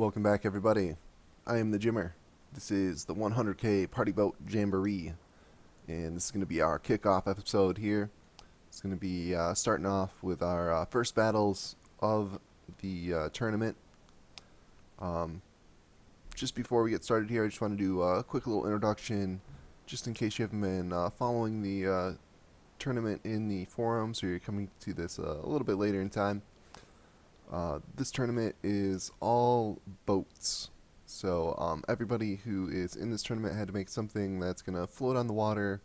Welcome back, everybody. I am the Jimmer. This is the 100K Party Boat Jamboree, and this is going to be our kickoff episode here. It's going to be starting off with our first battles of the tournament. Um, just before we get started here, I just want to do a quick little introduction, just in case you haven't been following the tournament in the forums, or you're coming to this a little bit later in time. This tournament is all boats. So everybody who is in this tournament had to make something that's going to float on the water.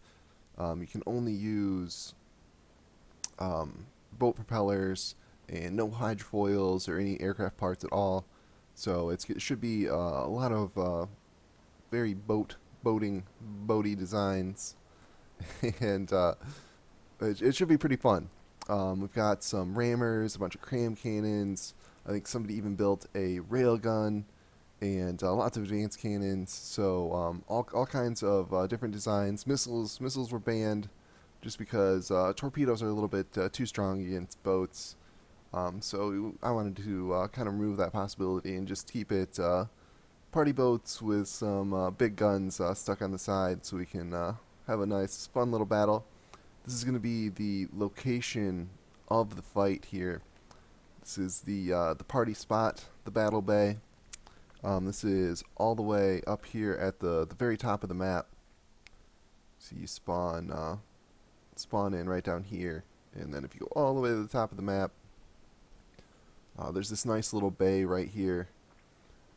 You can only use boat propellers and no hydrofoils or any aircraft parts at all. So it should be a lot of very boaty designs, and it should be pretty fun. We've got some rammers, a bunch of cram cannons. I think somebody even built a rail gun and lots of advanced cannons. So all kinds of different designs. Missiles were banned just because torpedoes are a little bit too strong against boats. So I wanted to kind of remove that possibility and just keep it party boats with some big guns stuck on the side, so we can have a nice, fun little battle. This is going to be the location of the fight here. This is the party spot, the battle bay. This is all the way up here at the very top of the map. So you spawn in right down here, and then if you go all the way to the top of the map, there's this nice little bay right here,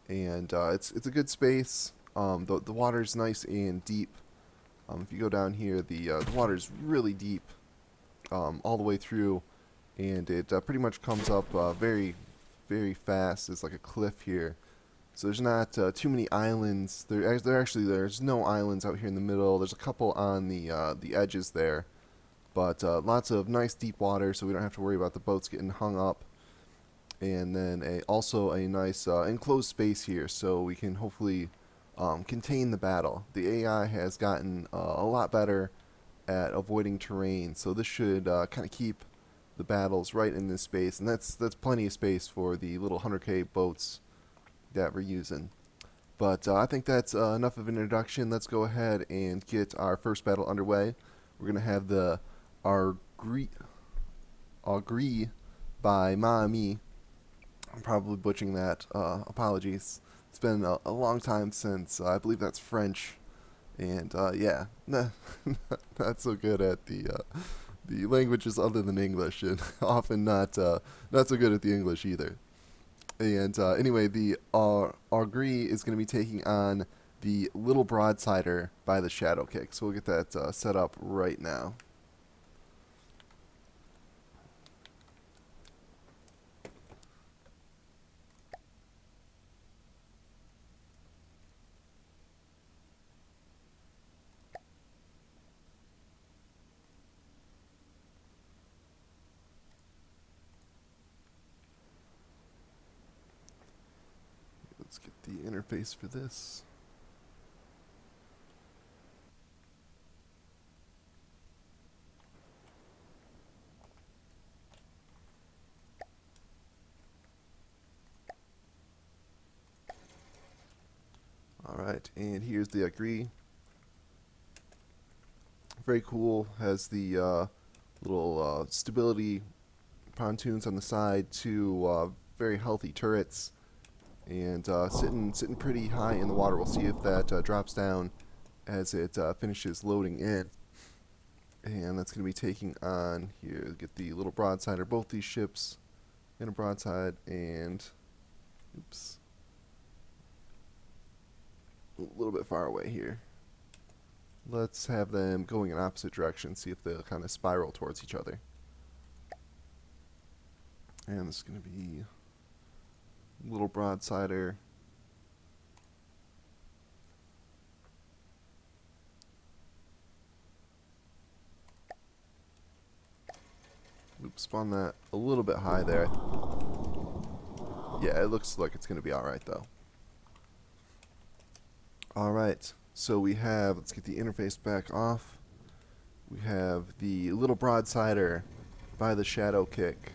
and it's a good space. The water's nice and deep. If you go down here, the water's really deep all the way through, and it pretty much comes up very, very fast. It's like a cliff here. So there's not too many islands. There's no islands out here in the middle. There's a couple on the edges there, but lots of nice deep water, so we don't have to worry about the boats getting hung up. And then also a nice enclosed space here, so we can hopefully contain the battle. The AI has gotten a lot better at avoiding terrain, so this should kind of keep the battles right in this space, and that's plenty of space for the little 100K boats that we're using. But I think that's enough of an introduction. Let's go ahead and get our first battle underway. We're going to have the Agree by Maami. I'm probably butchering that. Apologies. It's been a long time since I believe that's French, and yeah, not so good at the languages other than English, and often not so good at the English either. And anyway, the Agree is going to be taking on the Little Broadsider by the Shadow Kick. So we'll get that set up right now. Let's get the interface for this. Alright, and here's the Agree. Very cool. Has the little stability pontoons on the side, two very healthy turrets, and sitting pretty high in the water. We'll see if that drops down as it finishes loading in. And that's going to be taking on here. Get the Little Broadsider. Both these ships in a broadside, and oops, a little bit far away here. Let's have them going in opposite directions. See if they'll kind of spiral towards each other. And this is going to be Little Broadsider. Oops, spawn that a little bit high there. Yeah, it looks like it's going to be alright though. Alright, so we have, let's get the interface back off. We have the Little Broadsider by the Shadow Kick.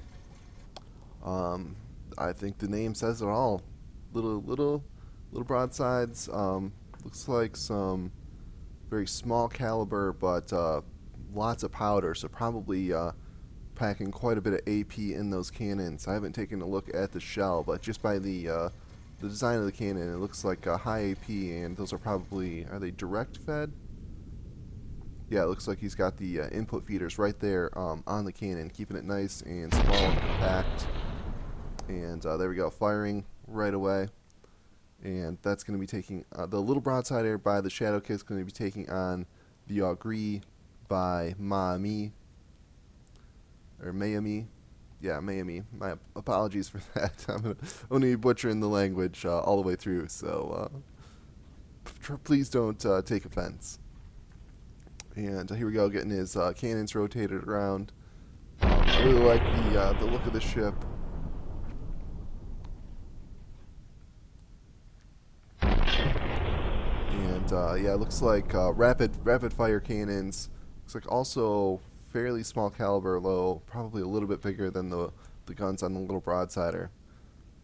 I think the name says it all. little broadsides. Looks like some very small caliber, but lots of powder. So probably packing quite a bit of AP in those cannons. I haven't taken a look at the shell, but just by the design of the cannon, it looks like a high AP, and those are probably, are they direct fed? Yeah, it looks like he's got the input feeders right there on the cannon, keeping it nice and small and compact. And there we go, firing right away. And that's going to be taking the little broadside air by the Shadow Kick is going to be taking on the Augree by Maami or Mayami. Yeah, Mayami. My apologies for that. I'm only butchering the language all the way through, so please don't take offense. And here we go, getting his cannons rotated around. I really like the look of the ship. And yeah, it looks like rapid fire cannons. Looks like also fairly small caliber, though probably a little bit bigger than the guns on the little broadsider.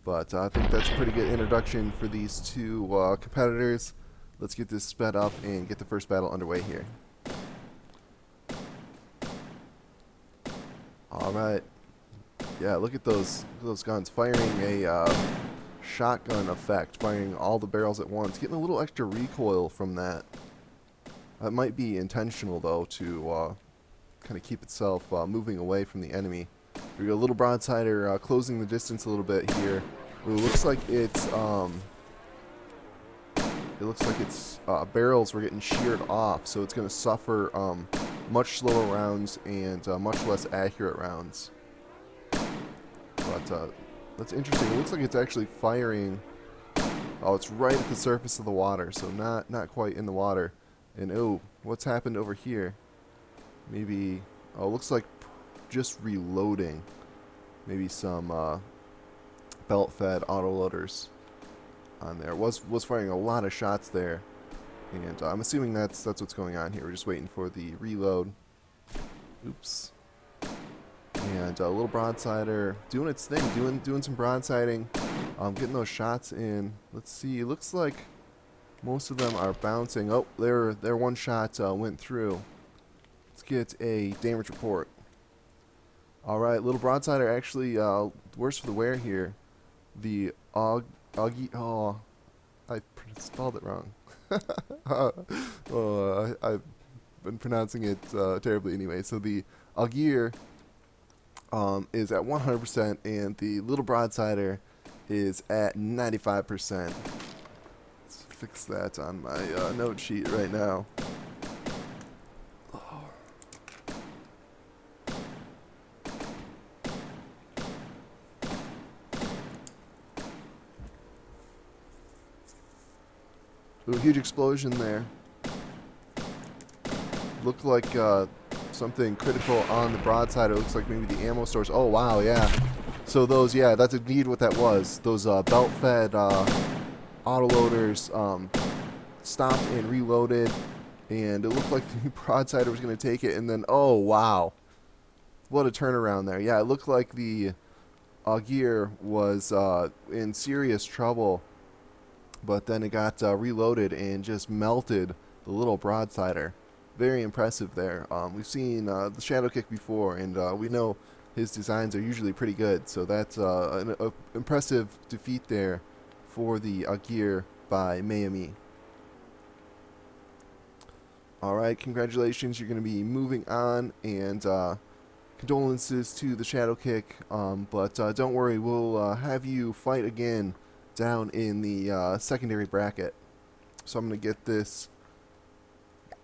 But I think that's a pretty good introduction for these two competitors. Let's get this sped up and get the first battle underway here. All right. Yeah, look at those guns firing a shotgun effect, firing all the barrels at once, getting a little extra recoil from that. That might be intentional though, to kind of keep itself moving away from the enemy. We got a little broadsider closing the distance a little bit here. Ooh, it looks like it's barrels were getting sheared off, so it's going to suffer much slower rounds and much less accurate rounds. But that's interesting. It looks like it's actually firing. Oh, it's right at the surface of the water, so not quite in the water. And oh, what's happened over here? Maybe, oh, it looks like just reloading. Maybe some belt-fed autoloaders on there. Was firing a lot of shots there, and I'm assuming that's what's going on here. We're just waiting for the reload. Oops. And a little broadsider doing its thing, doing some broadsiding, getting those shots in. Let's see. It looks like most of them are bouncing. Oh, their one shot went through. Let's get a damage report. All right, little broadsider actually worse for the wear here. The Augie. Oh, I spelled it wrong. I've been pronouncing it terribly anyway. So the Augier is at 100%, and the little broadsider is at 95%. Let's fix that on my note sheet right now. Ooh, huge explosion there. Looked like something critical on the broadside. It looks like maybe the ammo stores. Oh, wow, yeah. So those, yeah, that's indeed what that was. Those belt-fed autoloaders stopped and reloaded, and it looked like the broadsider was going to take it, and then, oh, wow. What a turnaround there. Yeah, it looked like the Augier was in serious trouble, but then it got reloaded and just melted the little broadsider. Very impressive there. We've seen the Shadow Kick before, and we know his designs are usually pretty good, so that's an impressive defeat there for the Augier by Mayami. Alright, congratulations, you're going to be moving on, and condolences to the Shadow Kick, but don't worry, we'll have you fight again down in the secondary bracket. So I'm going to get this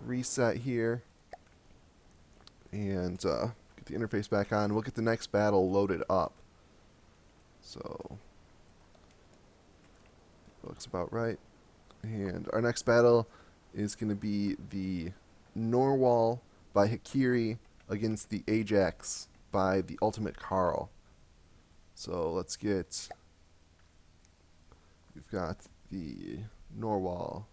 reset here and get the interface back on. We'll get the next battle loaded up. So looks about right. And our next battle is going to be the Norwal by Hikiri against the Ajax by the Ultimate Carl. So let's get, we've got the Norwal.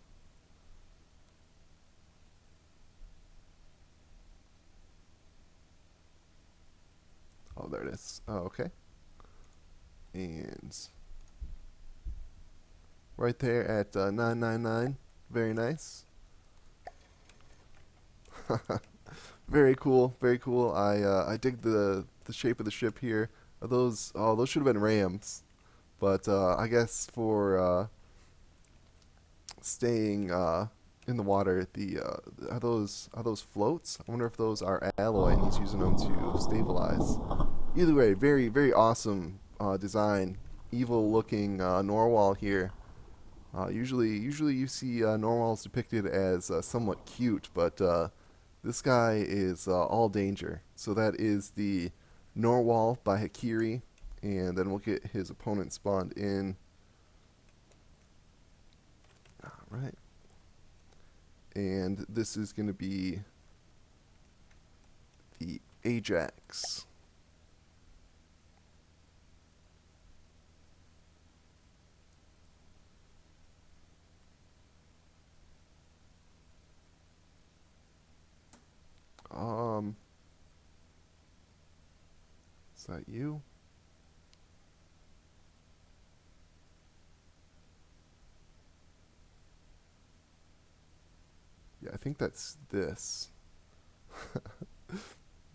Oh, there it is. Oh, okay. And right there at 999. Very nice. Very cool, very cool. I dig the shape of the ship here. Those should have been rams, but I guess for staying in the water, the are those floats? I wonder if those are alloy, and he's using them to stabilize. Either way, very very awesome design. Evil looking narwhal here. Usually you see narwhals depicted as somewhat cute, but this guy is all danger. So that is the narwhal by Hakiri, and then we'll get his opponent spawned in. All right, and this is going to be the Ajax. Um, is that you? Yeah, I think that's this.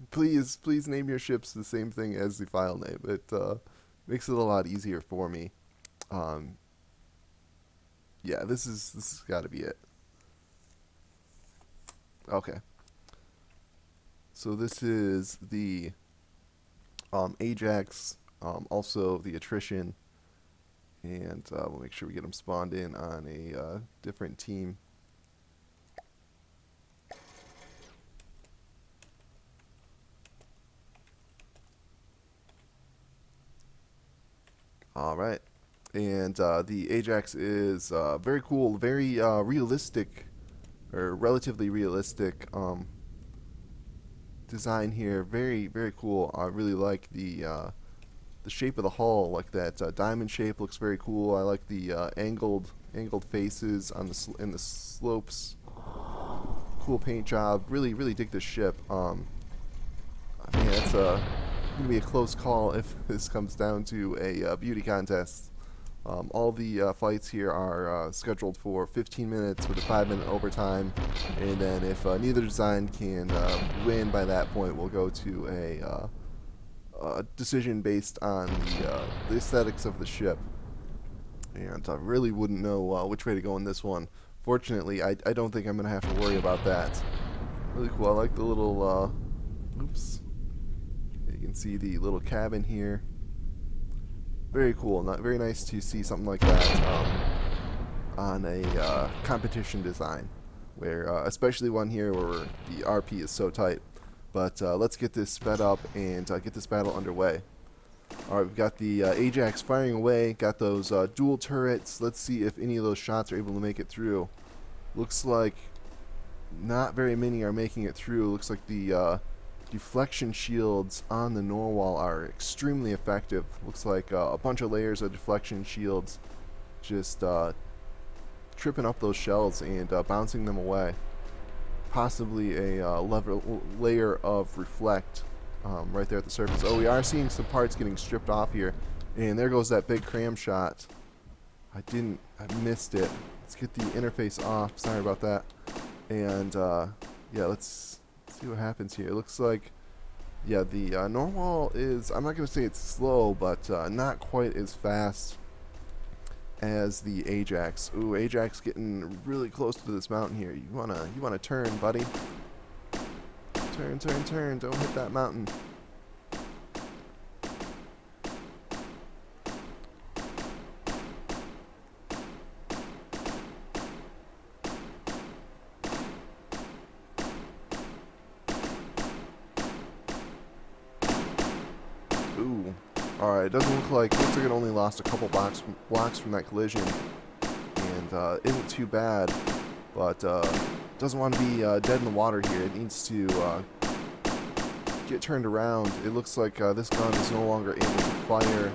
Please name your ships the same thing as the file name. It makes it a lot easier for me. Um, yeah, this has got to be it. Okay, so this is the Ajax, also the attrition, and we'll make sure we get them spawned in on a different team. All right, and the Ajax is very cool, very realistic, or relatively realistic design here. Very very cool. I really like the shape of the hull, like that diamond shape looks very cool. I like the angled faces on in the slopes. Cool paint job. Really really dig this ship. I mean, it's gonna be a close call if this comes down to a beauty contest. All the fights here are scheduled for 15 minutes with a 5-minute overtime, and then if neither design can win by that point, we'll go to a decision based on the aesthetics of the ship. And I really wouldn't know which way to go in this one. Fortunately, I don't think I'm going to have to worry about that. Really cool. I like the little, oops. You can see the little cabin here. Very cool. Not very nice to see something like that on a competition design, where especially one here where the RP is so tight. But let's get this sped up and get this battle underway. All right, we've got the Ajax firing away. Got those dual turrets. Let's see if any of those shots are able to make it through. Looks like not very many are making it through. Looks like the deflection shields on the Norwal are extremely effective. Looks like a bunch of layers of deflection shields just tripping up those shells and bouncing them away. Possibly a layer of reflect right there at the surface. Oh, we are seeing some parts getting stripped off here. And there goes that big cram shot. I missed it. Let's get the interface off. Sorry about that. And yeah, let's see what happens here. It looks like, yeah, the Norwal is, I'm not going to say it's slow, but not quite as fast as the Ajax. Ooh, Ajax getting really close to this mountain here. You wanna turn, buddy. Turn, turn, turn. Don't hit that mountain. Ooh. Alright, it doesn't look like it only lost a couple blocks from that collision, and isn't too bad, but doesn't want to be dead in the water here. It needs to get turned around. It looks like this gun is no longer able to fire,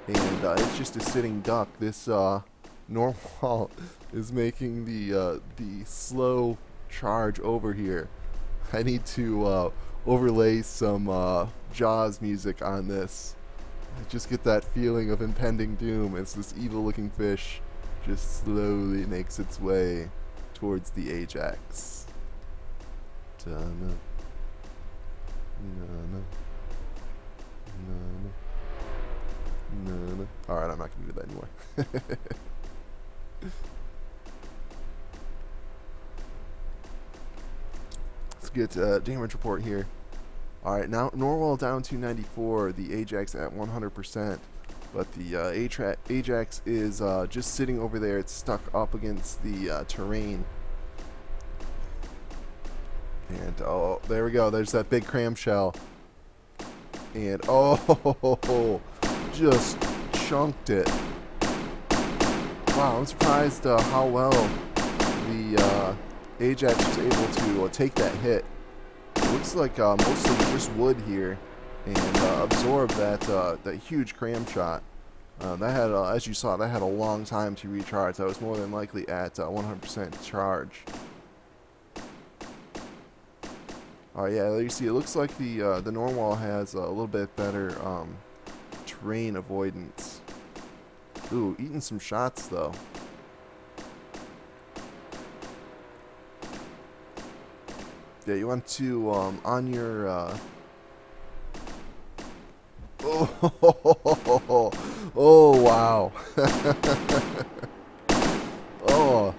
and it's just a sitting duck. This Norwal is making the slow charge over here. I need to overlay some Jaws music on this. I just get that feeling of impending doom as this evil-looking fish just slowly makes its way towards the Ajax. Dun, no, no, no, no, no. Alright, I'm not going to do that anymore. Let's get damage report here. Alright, now Norwell down to 94, the Ajax at 100%. But the Ajax is just sitting over there. It's stuck up against the terrain. And, oh, there we go. There's that big clamshell. And, oh, just chunked it. Wow, I'm surprised how well the Ajax was able to take that hit. It looks like mostly just wood here, and absorb that huge cram shot. That had, as you saw, that had a long time to recharge. That was more than likely at 100% charge. Yeah, there you see. It looks like the Norwal has a little bit better terrain avoidance. Ooh, eating some shots though. Yeah, you want to on your oh wow. Oh,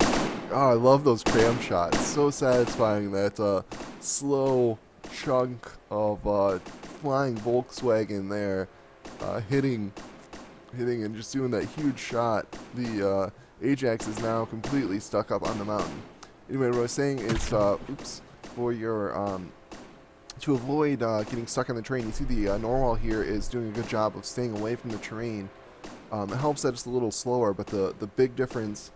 I love those cram shots. So satisfying, that slow chunk of flying Volkswagen there, hitting and just doing that huge shot. The Ajax is now completely stuck up on the mountain. Anyway, what I was saying is, oops, for your to avoid getting stuck on the terrain, you see the Norwal here is doing a good job of staying away from the terrain. It helps that it's a little slower, but the big difference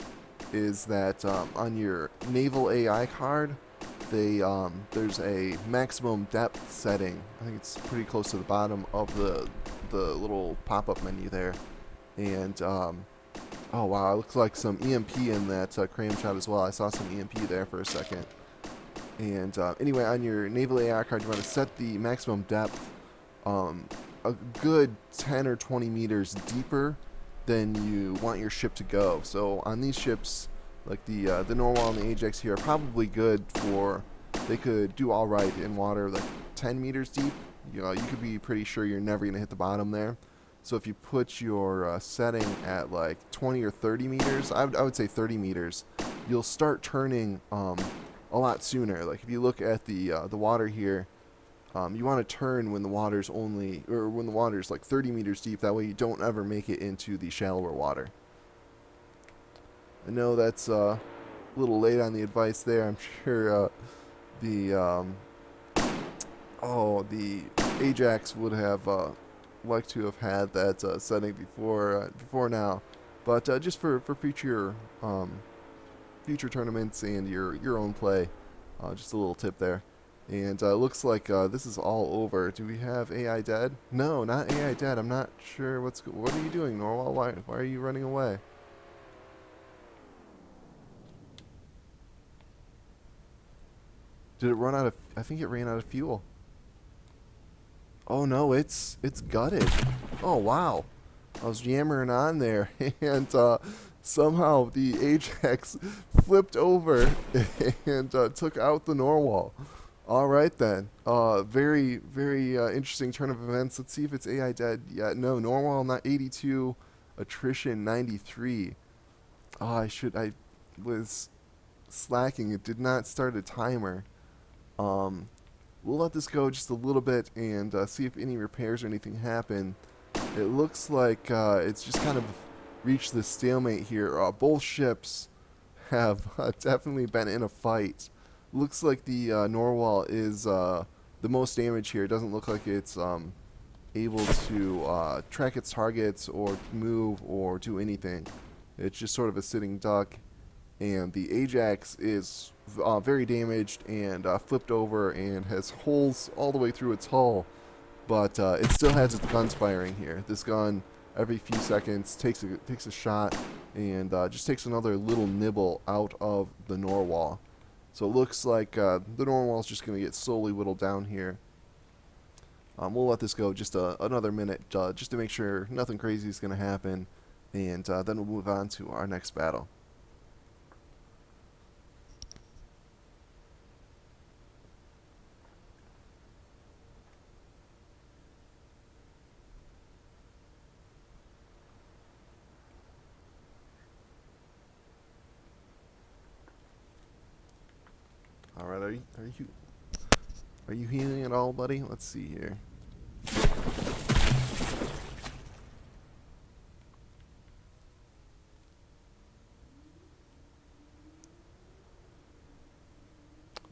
is that on your naval AI card, there's a maximum depth setting. I think it's pretty close to the bottom of the little pop-up menu there. And oh wow, it looks like some EMP in that cram shot as well. I saw some EMP there for a second. And anyway, on your naval AI card, you want to set the maximum depth a good 10 or 20 meters deeper than you want your ship to go. So on these ships, like the Norwal and the Ajax here, are probably good for, they could do all right in water like 10 meters deep. You could be pretty sure you're never going to hit the bottom there. So if you put your setting at like 20 or 30 meters, I would say 30 meters, you'll start turning a lot sooner. Like if you look at the water here, you want to turn when the water's when the water's like 30 meters deep. That way you don't ever make it into the shallower water. I know that's a little late on the advice there. I'm sure the Ajax would have liked to have had that setting before now, but just for future future tournaments and your own play, just a little tip there. And it looks like this is all over. Do we have AI dead? No, not AI dead. I'm not sure what are you doing, Norwal? Why are you running away? Did it run out of? I think it ran out of fuel. Oh no, it's gutted. Oh wow, I was yammering on there, and somehow the Ajax flipped over and took out the Norwal. All right then. Very interesting turn of events. Let's see if it's AI dead. Yeah, no, Norwal not 82, attrition 93. I was slacking. It did not start a timer. We'll let this go just a little bit and see if any repairs or anything happen. It looks like it's just kind of reached the stalemate here. Both ships have definitely been in a fight. Looks like the Norwal is the most damage here. It doesn't look like it's able to track its targets or move or do anything. It's just sort of a sitting duck. And the Ajax is very damaged and flipped over and has holes all the way through its hull. But it still has its guns firing here. This gun, every few seconds, takes a shot and just takes another little nibble out of the Norwal. So it looks like the Norwal is just going to get slowly whittled down here. We'll let this go just another minute just to make sure nothing crazy is going to happen. and then we'll move on to our next battle. All right, are you healing at all, buddy? Let's see here.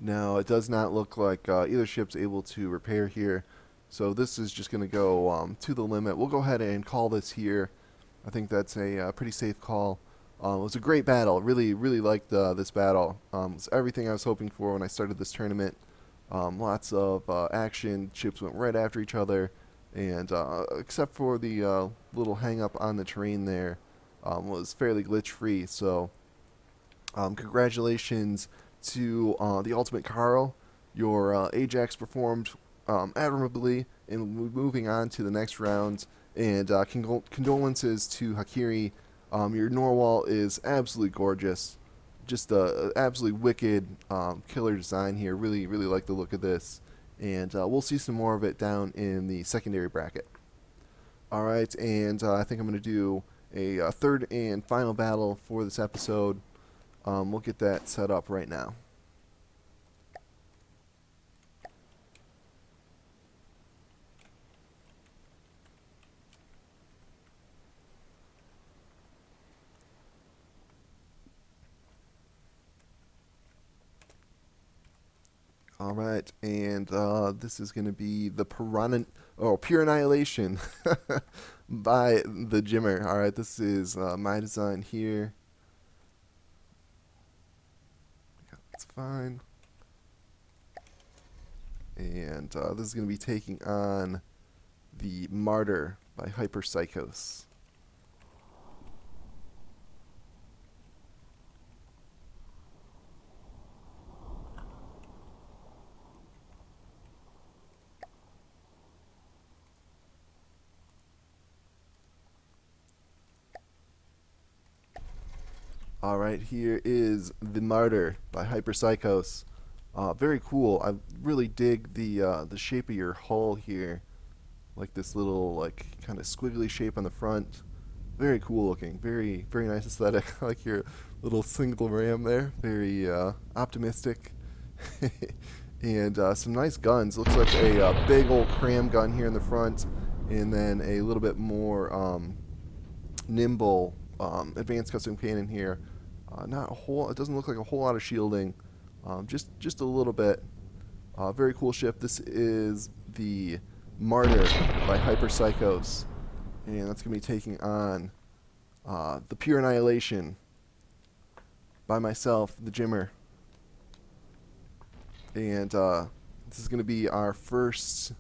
No, it does not look like either ship's able to repair here. So this is just going to go to the limit. We'll go ahead and call this here. I think that's a pretty safe call. It was a great battle. Really, really liked this battle. It's everything I was hoping for when I started this tournament. Lots of action. Ships went right after each other. And except for the little hang up on the terrain there, was fairly glitch free. So congratulations to the Ultimate Carl. Your Ajax performed admirably in moving on to the next round. And condolences to Hakiri. Your Norwal is absolutely gorgeous. Just a absolutely wicked killer design here. Really, really like the look of this. And we'll see some more of it down in the secondary bracket. All right, and I think I'm going to do a third and final battle for this episode. We'll get that set up right now. All right, and this is going to be the Pure Annihilation by the Jimmer. All right, this is my design here. Yeah, that's fine. And this is going to be taking on the Martyr by Hyperpsychos. All right, here is the Martyr by Hyperpsychos. Very cool. I really dig the shape of your hull here, like this little kind of squiggly shape on the front. Very cool looking. Very very nice aesthetic. I like your little single ram there. Very optimistic. And some nice guns. Looks like a big old cram gun here in the front, and then a little bit more nimble advanced custom cannon here. Not a whole. It doesn't look like a whole lot of shielding. Just a little bit. Very cool ship. This is the Martyr by Hyperpsychos, and that's gonna be taking on the Pure Annihilation by myself, the Jimmer. And this is gonna be our first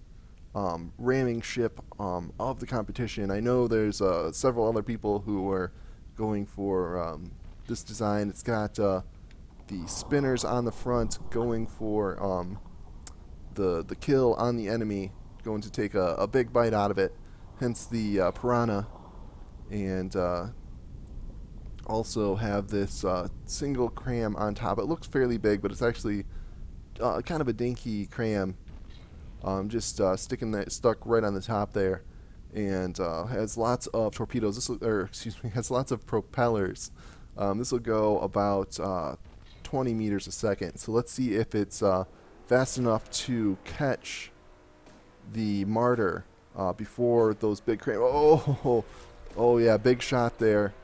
ramming ship of the competition. I know there's several other people who are going for this design. It's got the spinners on the front going for the kill on the enemy, going to take a big bite out of it, hence the piranha. And also have this single cram on top. It looks fairly big, but it's actually kind of a dinky cram. Just stuck right on the top there, and has lots of torpedoes. Has lots of propellers. This will go about 20 meters a second. So let's see if it's fast enough to catch the Martyr before those big cram. Oh yeah, big shot there.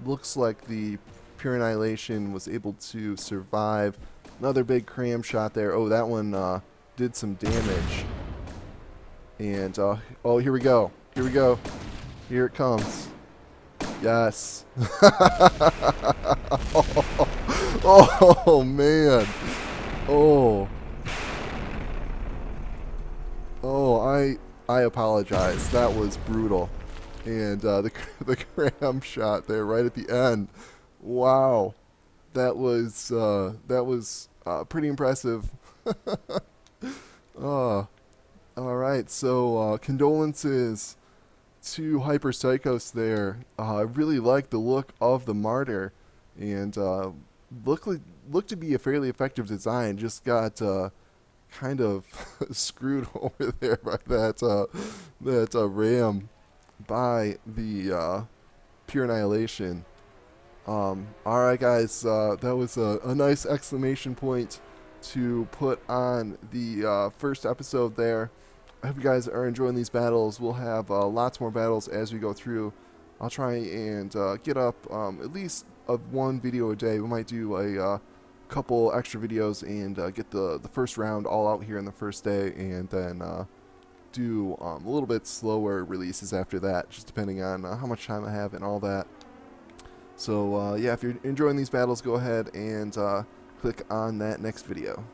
Looks like the Pure Annihilation was able to survive. Another big cram shot there. Oh, that one did some damage. And oh, here we go. Here we go. Here it comes. Yes. Oh man. Oh. Oh, I apologize. That was brutal. And the cram shot there right at the end. Wow. That was pretty impressive. Oh. All right. So condolences to Hyper Psychos there. I really like the look of the Martyr, and look to be a fairly effective design. Just got kind of screwed over there by that ram by the Pure Annihilation. Alright, guys, that was a nice exclamation point to put on the first episode there. I hope you guys are enjoying these battles. We'll have lots more battles as we go through. I'll try and get up at least one video a day. We might do a couple extra videos and get the first round all out here in the first day, and then do a little bit slower releases after that, just depending on how much time I have and all that. So yeah, if you're enjoying these battles, go ahead and click on that next video.